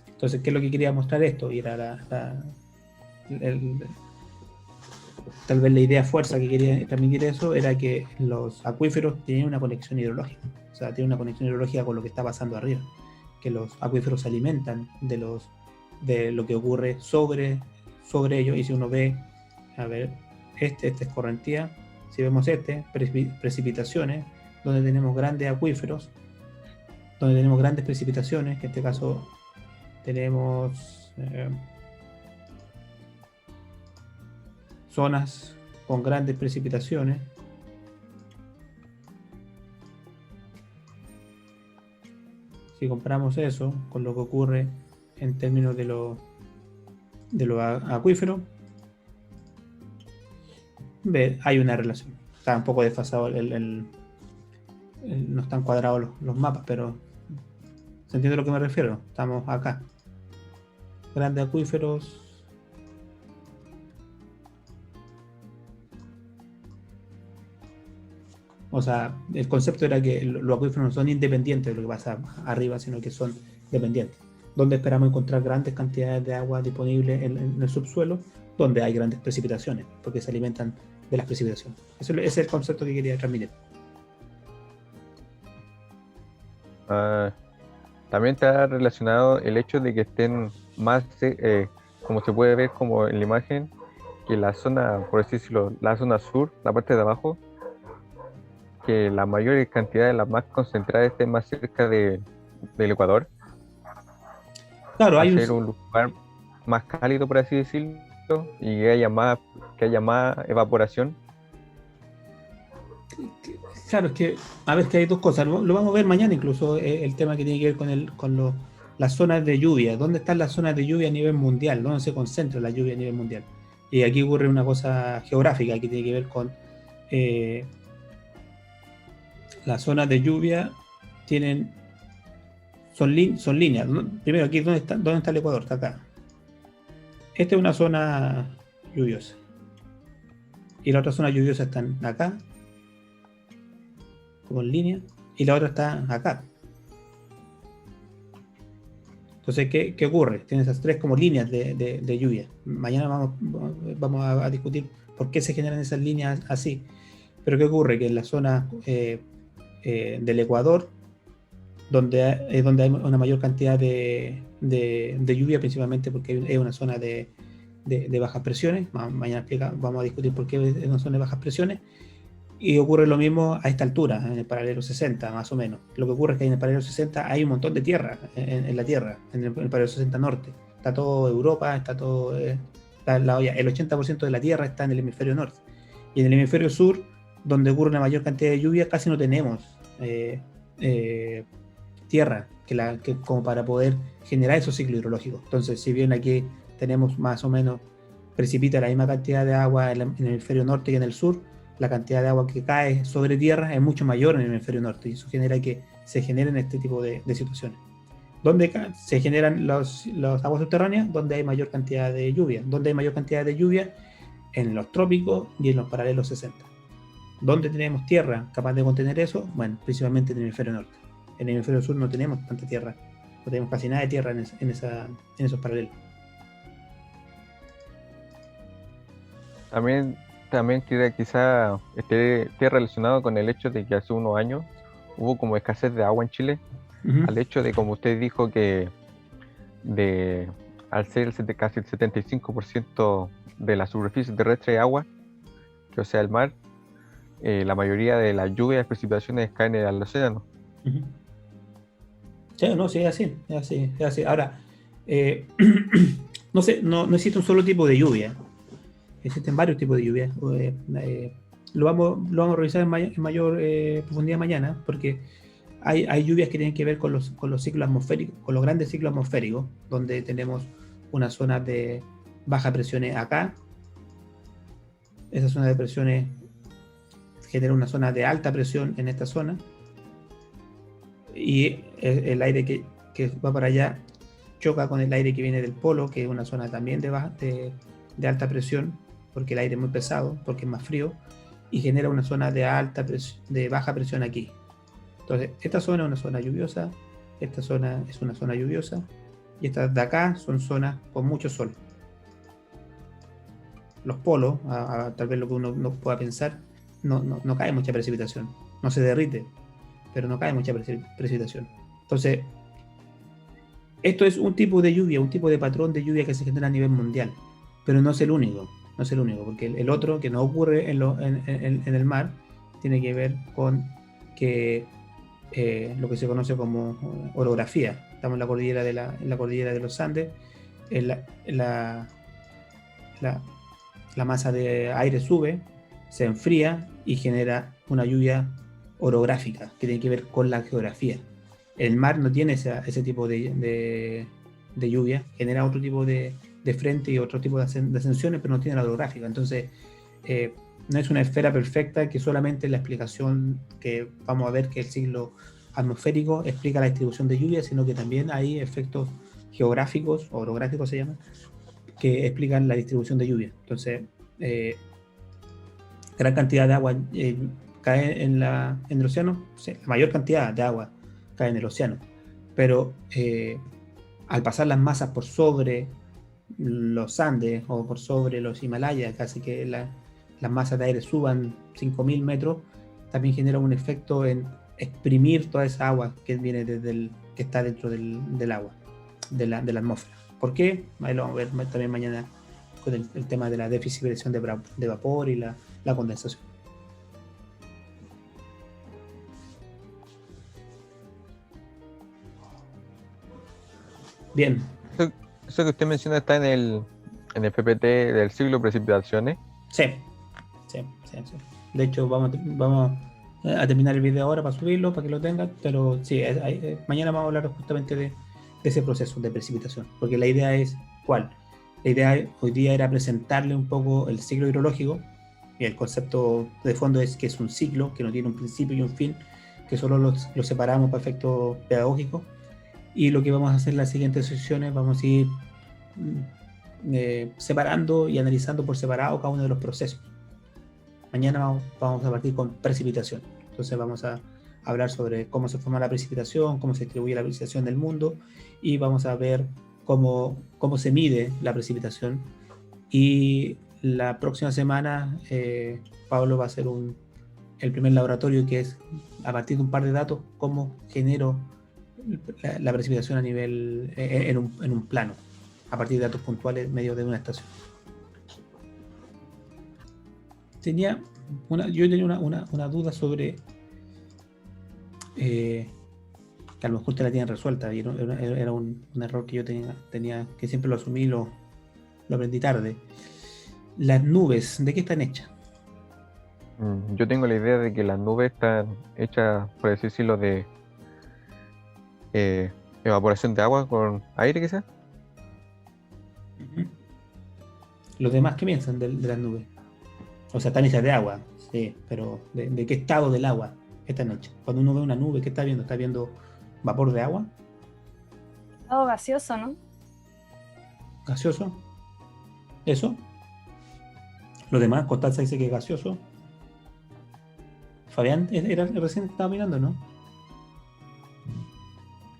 Entonces, ¿qué es lo que quería mostrar esto? Y era tal vez la idea fuerza que quería transmitir eso era que los acuíferos tienen una conexión hidrológica, o sea, tienen una conexión hidrológica con lo que está pasando arriba, que los acuíferos se alimentan de lo que ocurre sobre ellos. Y si uno ve, a ver, este es correntía, si vemos precipitaciones, donde tenemos grandes acuíferos, donde tenemos grandes precipitaciones, que en este caso tenemos zonas con grandes precipitaciones. Si comparamos eso con lo que ocurre en términos de los acuíferos, hay una relación. Está un poco desfasado, no están cuadrados los mapas, pero ¿se entiende a lo que me refiero? Estamos acá. Grandes acuíferos. O sea, el concepto era que los acuíferos no son independientes de lo que pasa arriba, sino que son dependientes. Donde esperamos encontrar grandes cantidades de agua disponibles en el subsuelo, donde hay grandes precipitaciones, porque se alimentan de las precipitaciones. Ese es el concepto que quería transmitir. También está relacionado el hecho de que estén más, como se puede ver como en la imagen, que la zona, por así decirlo, la zona sur, la parte de abajo, que la mayor cantidad de las más concentradas estén más cerca del Ecuador. Claro, hay un lugar más cálido, por así decirlo, y que haya más evaporación. Claro, es que, a ver, que hay dos cosas. Lo vamos a ver mañana, incluso el tema que tiene que ver con las zonas de lluvia. ¿Dónde están las zonas de lluvia a nivel mundial? ¿Dónde se concentra la lluvia a nivel mundial? Y aquí ocurre una cosa geográfica que tiene que ver con las zonas de lluvia son líneas. Primero, aquí, ¿dónde está el Ecuador? Está acá. Esta es una zona lluviosa. Y la otra zona lluviosa está acá, como en línea, y la otra está acá. Entonces, ¿qué ocurre? Tienes esas tres como líneas de lluvia. Mañana vamos a discutir por qué se generan esas líneas así. Pero ¿qué ocurre? Que en la zona del Ecuador, donde hay una mayor cantidad de lluvia, principalmente porque es una zona de bajas presiones. Mañana vamos a discutir por qué es una zona de bajas presiones. Y ocurre lo mismo a esta altura, en el paralelo 60, más o menos. Lo que ocurre es que en el paralelo 60 hay un montón de tierra en la Tierra, en el paralelo 60 norte. Está todo Europa, está todo... el 80% de la Tierra está en el hemisferio norte. Y en el hemisferio sur, donde ocurre una mayor cantidad de lluvia, casi no tenemos tierra como para poder generar esos ciclos hidrológicos. Entonces, si bien aquí tenemos más o menos, precipita la misma cantidad de agua en el hemisferio norte que en el sur, la cantidad de agua que cae sobre tierra es mucho mayor en el hemisferio norte, y eso genera que se generen este tipo de situaciones. ¿Dónde se generan las aguas subterráneas? Donde hay mayor cantidad de lluvia. ¿Dónde hay mayor cantidad de lluvia? En los trópicos y en los paralelos 60. ¿Dónde tenemos tierra capaz de contener eso? Bueno, principalmente en el hemisferio norte. En el hemisferio sur no tenemos tanta tierra, no tenemos casi nada de tierra en esos paralelos. También, también quizá esté relacionado con el hecho de que hace unos años hubo como escasez de agua en Chile, Ujú, al hecho de, como usted dijo, que de, al ser casi el 75% de la superficie terrestre de agua, que o sea el mar, la mayoría de las lluvias y precipitaciones caen en el océano. ujú. Sí, no, sí, es así, es así, es así. Ahora, eh, no sé, no existe un solo tipo de lluvia. Existen varios tipos de lluvia. Lo vamos a revisar en mayor profundidad mañana, porque hay lluvias que tienen que ver con los ciclos atmosféricos, con los grandes ciclos atmosféricos, donde tenemos una zona de baja presiones acá. Esa zona de presiones genera una zona de alta presión en esta zona, y el aire que va para allá choca con el aire que viene del polo, que es una zona también de alta presión, porque el aire es muy pesado, porque es más frío, y genera una zona de baja presión aquí. Entonces, esta zona es una zona lluviosa, esta zona es una zona lluviosa, y estas de acá son zonas con mucho sol. Los polos, tal vez lo que uno no pueda pensar, no cae mucha precipitación, no se derrite, pero no cae mucha precipitación. Entonces, esto es un tipo de lluvia, un tipo de patrón de lluvia que se genera a nivel mundial, pero no es el único, no es el único, porque el otro que no ocurre en el mar tiene que ver con que lo que se conoce como orografía. Estamos en la cordillera de los Andes, en la, la masa de aire sube, se enfría y genera una lluvia orográfica que tiene que ver con la geografía. El mar no tiene ese tipo de lluvia, genera otro tipo de frente y otro tipo de ascensiones, pero no tiene la orográfica. Entonces, no es una esfera perfecta que solamente la explicación que vamos a ver, que el ciclo atmosférico explica la distribución de lluvia, sino que también hay efectos geográficos, o orográficos se llaman, que explican la distribución de lluvia. Entonces, gran cantidad de agua cae en el océano, sí, la mayor cantidad de agua cae en el océano, pero al pasar las masas por sobre los Andes o por sobre los Himalayas, casi que las masas de aire suban 5.000 metros, también genera un efecto en exprimir toda esa agua que viene que está dentro del agua, de la atmósfera. ¿Por qué? Ahí lo vamos a ver también mañana con el tema de la déficit de presión de vapor y la condensación. Bien. Eso que usted menciona está en el PPT del ciclo de precipitaciones. Sí. De hecho, vamos a terminar el video ahora para subirlo, para que lo tengan, pero sí, mañana vamos a hablar justamente de ese proceso de precipitación, porque la idea es, ¿cuál? La idea hoy día era presentarle un poco el ciclo hidrológico, y el concepto de fondo es que es un ciclo, que no tiene un principio y un fin, que solo lo separamos para efectos pedagógicos, y lo que vamos a hacer en las siguientes sesiones, vamos a ir separando y analizando por separado cada uno de los procesos. Mañana vamos a partir con precipitación. Entonces vamos a hablar sobre cómo se forma la precipitación, cómo se distribuye la precipitación del mundo, y vamos a ver cómo se mide la precipitación. Y la próxima semana Pablo va a hacer el primer laboratorio, que es a partir de un par de datos cómo genero la precipitación a nivel en un plano, a partir de datos puntuales medio de una estación. Yo tenía una duda sobre que a lo mejor te la tienen resuelta, y era un error que yo tenía, que siempre lo asumí, lo aprendí tarde. Las nubes, ¿de qué están hechas? Yo tengo la idea de que las nubes están hechas, por así decirlo, de evaporación de agua con aire, quizás. Uh-huh. Los demás, ¿qué piensan de las nubes? O sea, están hechas de agua, sí, pero ¿de qué estado del agua están hechas? Cuando uno ve una nube, ¿qué está viendo? ¿Está viendo vapor de agua? Algo gaseoso, ¿no? ¿Gaseoso? ¿Eso? Los demás, Constanza dice que es gaseoso. Fabián, recién estaba mirando, ¿no?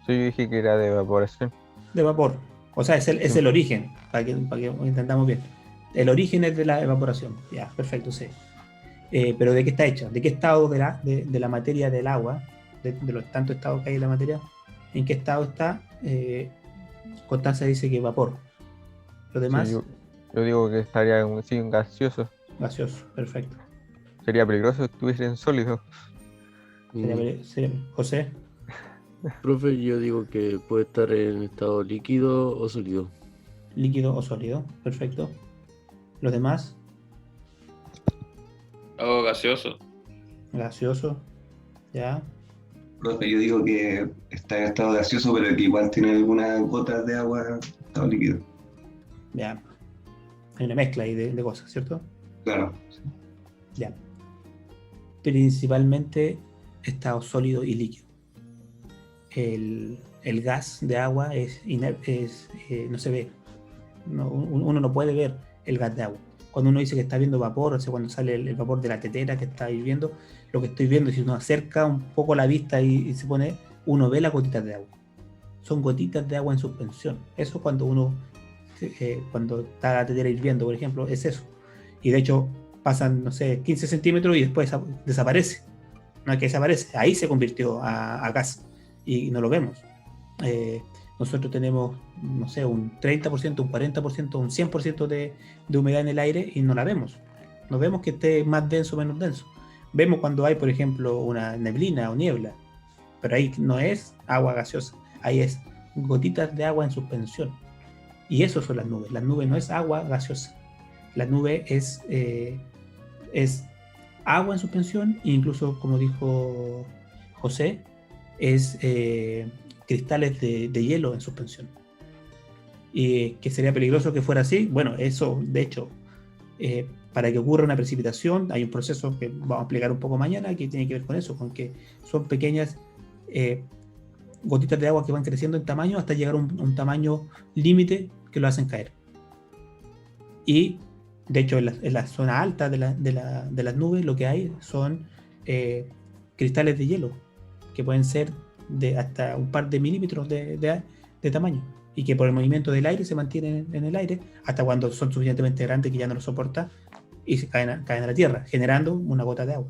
Sí, yo dije que era de evaporación. De vapor. O sea, es el origen, para que intentamos bien. El origen es de la evaporación. Ya, perfecto, sí. Pero ¿de qué está hecha? ¿De qué estado de la materia del agua? De los tantos estados que hay en la materia. ¿En qué estado está? Constanza dice que vapor. Lo Sí, demás, yo digo que estaría sí, un gaseoso. gaseoso. Perfecto. Sería peligroso si estuviese en sólido. José, Profe, yo digo que puede estar en estado líquido o sólido. líquido o sólido. Perfecto. Los demás, Algo gaseoso. gaseoso. Ya. Profe, yo digo que está en estado gaseoso, pero que igual tiene algunas gotas de agua en estado líquido. Ya. Hay una mezcla ahí de cosas, ¿cierto? Claro. Ya. Principalmente estado sólido y líquido. El gas de agua no se ve. Uno no puede ver el gas de agua. Cuando uno dice que está viendo vapor, o sea, cuando sale el vapor de la tetera que está hirviendo, lo que estoy viendo, si uno acerca un poco la vista y se pone, uno ve las gotitas de agua. Son gotitas de agua en suspensión. Eso cuando está la tetera hirviendo, por ejemplo, es eso. Y de hecho pasan, no sé, 15 centímetros y después desaparece. No es que desaparece, ahí se convirtió a gas y no lo vemos. Nosotros tenemos, no sé, un 30%, un 40%, un 100% de humedad en el aire y no la vemos. No vemos que esté más denso o menos denso. Vemos cuando hay, por ejemplo, una neblina o niebla, pero ahí no es agua gaseosa, ahí es gotitas de agua en suspensión. Y eso son las nubes. Las nubes no es agua gaseosa. La nube es agua en suspensión e incluso, como dijo José, es cristales de hielo en suspensión. Y que sería peligroso que fuera así. Bueno, eso, de hecho, para que ocurra una precipitación, hay un proceso que vamos a explicar un poco mañana que tiene que ver con eso, con que son pequeñas gotitas de agua que van creciendo en tamaño hasta llegar a un tamaño límite que lo hacen caer. Y de hecho, en la zona alta de las nubes lo que hay son cristales de hielo que pueden ser de hasta un par de milímetros de tamaño y que por el movimiento del aire se mantienen en el aire hasta cuando son suficientemente grandes que ya no lo soporta y se caen a la tierra, generando una gota de agua.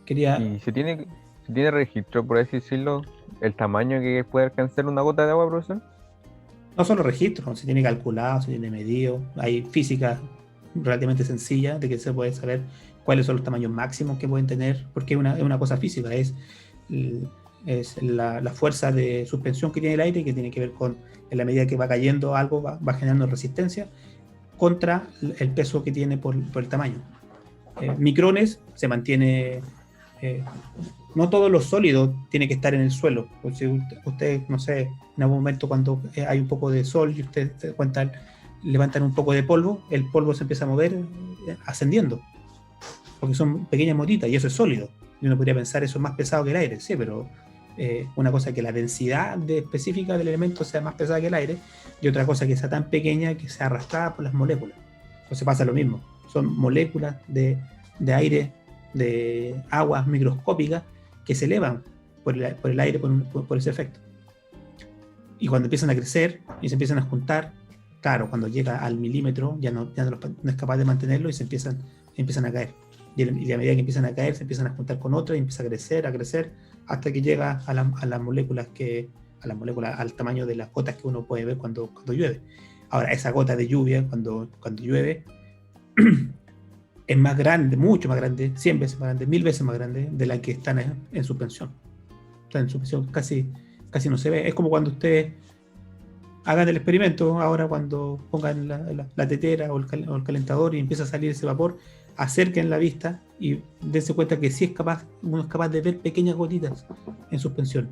¿Y se tiene registro, por así decirlo, el tamaño que puede alcanzar una gota de agua, profesor? No solo registros, se tiene calculado, se tiene medido, hay física relativamente sencilla de que se puede saber cuáles son los tamaños máximos que pueden tener, porque es una cosa física, es la fuerza de suspensión que tiene el aire, que tiene que ver con, en la medida que va cayendo algo, va generando resistencia contra el peso que tiene por el tamaño. Micrones se mantiene... no todos los sólidos tienen que estar en el suelo. Si usted, no sé, en algún momento cuando hay un poco de sol y ustedes se cuentan, levantan un poco de polvo, el polvo se empieza a mover ascendiendo, porque son pequeñas motitas y eso es sólido. Y uno podría pensar eso es más pesado que el aire, sí, pero una cosa es que la densidad específica del elemento sea más pesada que el aire y otra cosa que sea tan pequeña que sea arrastrada por las moléculas. Entonces pasa lo mismo, son moléculas de aire, de aguas microscópicas que se elevan por el aire por ese efecto. Y cuando empiezan a crecer y se empiezan a juntar, claro, cuando llega al milímetro ya no es capaz de mantenerlo y empiezan a caer. Y a medida que empiezan a caer, se empiezan a juntar con otras y empieza a crecer, hasta que llega a las moléculas al tamaño de las gotas que uno puede ver cuando llueve. Ahora, esa gota de lluvia, cuando llueve, es más grande, mucho más grande, 100 veces más grande, 1000 veces más grande de la que están en suspensión. Están en suspensión, casi no se ve. Es como cuando ustedes hagan el experimento, ahora cuando pongan la tetera o el calentador y empieza a salir ese vapor, acerquen la vista y dense cuenta que sí uno es capaz de ver pequeñas gotitas en suspensión.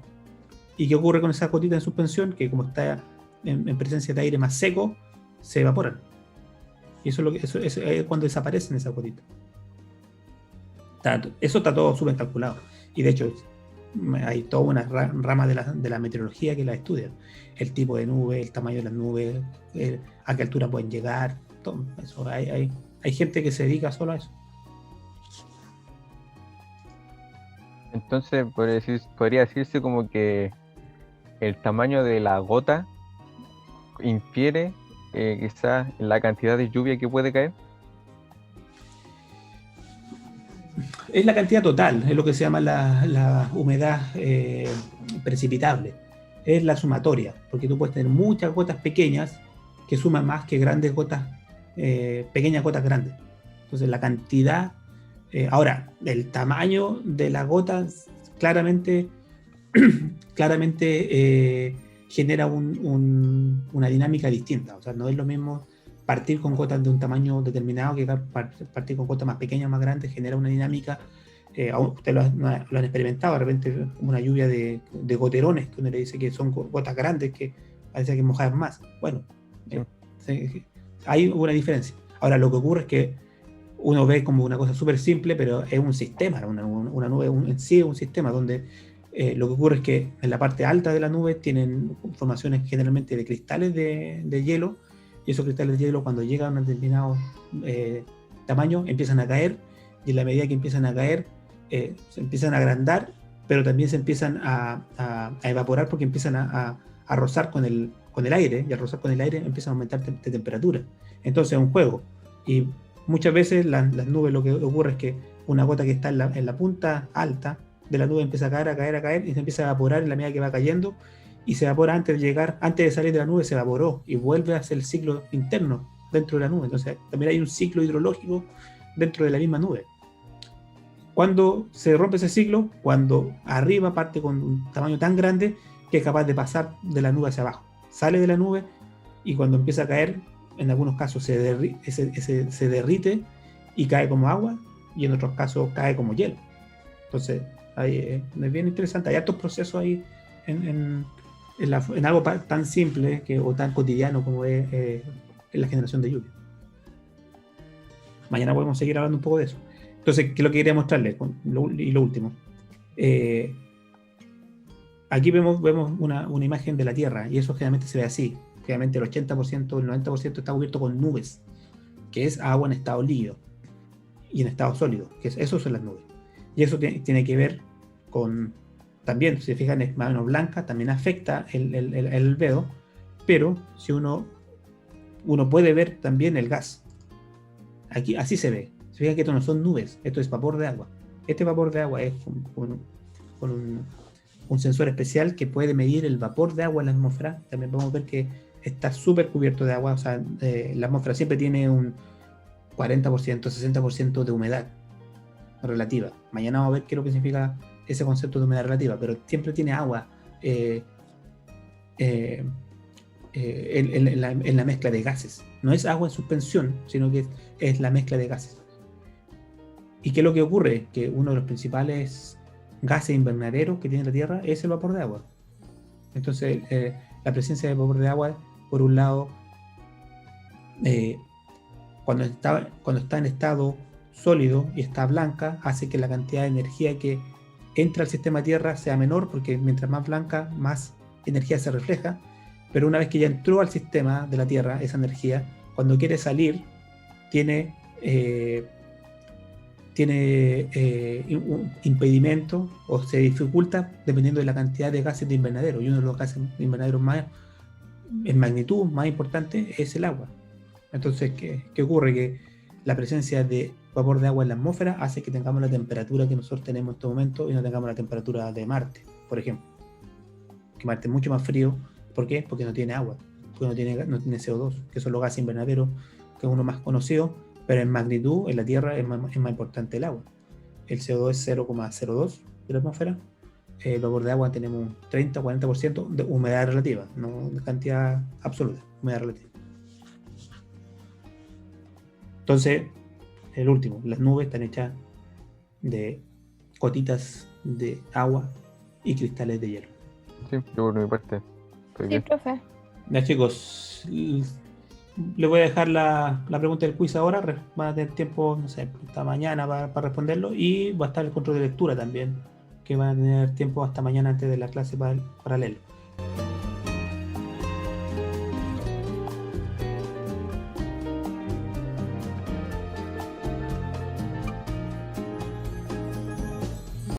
¿Y qué ocurre con esas gotitas en suspensión? Que como está en presencia de aire más seco, se evaporan. Y eso es cuando desaparecen esas gotitas. Eso está todo súper calculado. Y de hecho, hay toda una rama de la meteorología que la estudia. El tipo de nube, el tamaño de las nubes, a qué altura pueden llegar. Todo eso. Hay gente que se dedica solo a eso. Entonces podría decirse como que el tamaño de la gota infiere quizás en la cantidad de lluvia que puede caer. Es la cantidad total, es lo que se llama la humedad precipitable. Es la sumatoria, porque tú puedes tener muchas gotas pequeñas que suman más que grandes gotas, pequeñas gotas grandes. Entonces la cantidad, ahora, el tamaño de las gotas claramente genera una dinámica distinta. O sea, no es lo mismo partir con gotas de un tamaño determinado que partir con gotas más pequeñas, más grandes, genera una dinámica. Ustedes lo han experimentado, de repente una lluvia de goterones, que uno le dice que son gotas grandes que parece que mojan más. Bueno, hay una diferencia. Ahora, lo que ocurre es que uno ve como una cosa súper simple, pero es un sistema, una nube en sí es un sistema donde lo que ocurre es que en la parte alta de la nube tienen formaciones generalmente de cristales de hielo, y esos cristales de hielo cuando llegan a un determinado tamaño empiezan a caer, y en la medida que empiezan a caer se empiezan a agrandar, pero también se empiezan a evaporar porque empiezan a rozar con el aire, y al rozar con el aire empiezan a aumentar de temperatura. Entonces es un juego, y muchas veces las nubes, lo que ocurre es que una gota que está en la punta alta de la nube empieza a caer, y se empieza a evaporar en la medida que va cayendo, y se evapora antes de salir de la nube, se evaporó, y vuelve a hacer el ciclo interno dentro de la nube. Entonces también hay un ciclo hidrológico dentro de la misma nube. Cuando se rompe ese ciclo, cuando arriba parte con un tamaño tan grande que es capaz de pasar de la nube hacia abajo, sale de la nube, y cuando empieza a caer, en algunos casos se derrite y cae como agua, y en otros casos cae como hielo. Entonces es bien interesante. Hay hartos procesos ahí en algo tan simple o tan cotidiano como es la generación de lluvia. Mañana podemos seguir hablando un poco de eso. Entonces, ¿qué es lo que quería mostrarles? Y lo último. Aquí vemos una imagen de la Tierra, y eso generalmente se ve así. Generalmente el 80%, el 90% está cubierto con nubes, que es agua en estado líquido y en estado sólido, eso son las nubes. Y eso tiene que ver con, también, si se fijan, es más o menos blanca, también afecta el albedo, pero si uno puede ver también el gas. Aquí así se ve. Se fijan que esto no son nubes, esto es vapor de agua. Este vapor de agua es con un sensor especial que puede medir el vapor de agua en la atmósfera. También podemos ver que está súper cubierto de agua. O sea, la atmósfera siempre tiene un 40%, 60% de humedad relativa. Mañana vamos a ver qué es lo que significa ese concepto de humedad relativa, pero siempre tiene agua en la mezcla de gases. No es agua en suspensión, sino que es la mezcla de gases. ¿Y qué es lo que ocurre? Que uno de los principales gases invernaderos que tiene la Tierra es el vapor de agua. Entonces, la presencia de vapor de agua, por un lado, cuando está en estado sólido y está blanca, hace que la cantidad de energía que entra al sistema Tierra sea menor, porque mientras más blanca, más energía se refleja. Pero una vez que ya entró al sistema de la Tierra, esa energía, cuando quiere salir, tiene un impedimento o se dificulta dependiendo de la cantidad de gases de invernadero, y uno de los gases de invernadero más en magnitud más importante es el agua. Entonces, ¿qué ocurre? Que la presencia de vapor de agua en la atmósfera hace que tengamos la temperatura que nosotros tenemos en este momento y no tengamos la temperatura de Marte, por ejemplo. Que Marte es mucho más frío. ¿Por qué? Porque no tiene agua, porque no tiene CO2, que son los gases invernaderos, que es uno más conocido, pero en magnitud en la Tierra es más importante el agua. El CO2 es 0,02 de la atmósfera. El vapor de agua tenemos un 30-40% de humedad relativa, no de cantidad absoluta, humedad relativa. Entonces, el último, las nubes están hechas de gotitas de agua y cristales de hielo. Sí, yo por mi parte. Sí, profe. Ya, chicos, les voy a dejar la pregunta del quiz ahora. Van a tener tiempo, no sé, hasta mañana para responderlo, y va a estar el control de lectura también, que van a tener tiempo hasta mañana antes de la clase para leerlo.